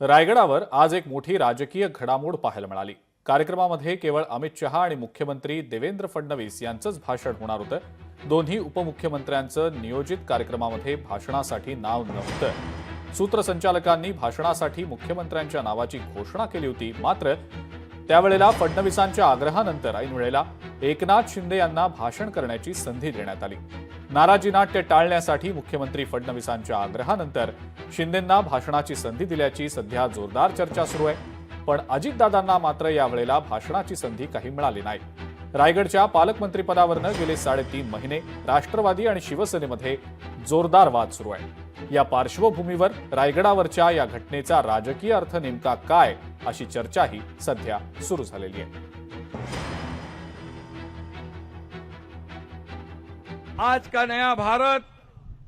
रायगडावर आज एक मोठी राजकीय घडामोड पाहायला मिळाली। कार्यक्रमामध्ये केवळ अमित शहा आणि मुख्यमंत्री देवेंद्र फडणवीस यांचंच भाषण होणार होतं। दोन्ही उपमुख्यमंत्र्यांचं नियोजित कार्यक्रमामध्ये भाषणासाठी नाव नव्हतं। सूत्रसंचालकांनी भाषणासाठी मुख्यमंत्र्यांच्या नावाची घोषणा केली होती, मात्र त्यावेळेला फडणवीसांच्या आग्रहानंतर ऐन वेळेला एकनाथ शिंदे यांना भाषण करण्याची संधी देण्यात आली। नाराजी नाट्य टाळण्यासाठी मुख्यमंत्री फडणवीसांच्या आग्रहानंतर शिंदेंना भाषणाची संधी दिल्याची सध्या जोरदार चर्चा सुरू आहे। पण अजितदादांना मात्र यावेळेला भाषणाची संधी काही मिळाली नाही। रायगडच्या पालकमंत्रीपदावरनं गेले 3.5 महिने राष्ट्रवादी आणि शिवसेनेमध्ये जोरदार वाद सुरू आहे। या पार्श्वभूमीवर रायगडावरच्या या घटनेचा राजकीय अर्थ नेमका काय, अशी चर्चाही सध्या सुरू झालेली आहे। आज का नया भारत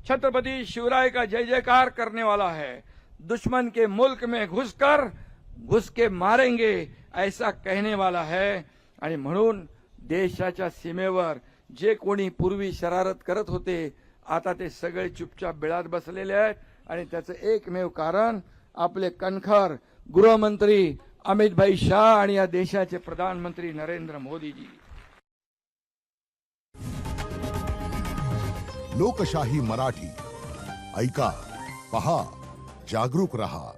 छत्रपति शिवराय का जय जयकार करने वाला है। दुश्मन के मुल्क में घुस के मारेंगे ऐसा कहने वाला है। आणि म्हणून देशाच्या सीमेवर जे कोणी पूर्वी शरारत करत होते, आता ते सगळे चुपचाप बिळात बसलेले आहेत। आणि त्याचं एकमेव कारण आपले कणखर गृहमंत्री अमित भाई शाह आणि या देशाचे प्रधानमंत्री नरेंद्र मोदी जी। लोकशाही मराठी ऐका, पहा, जागरूक रहा।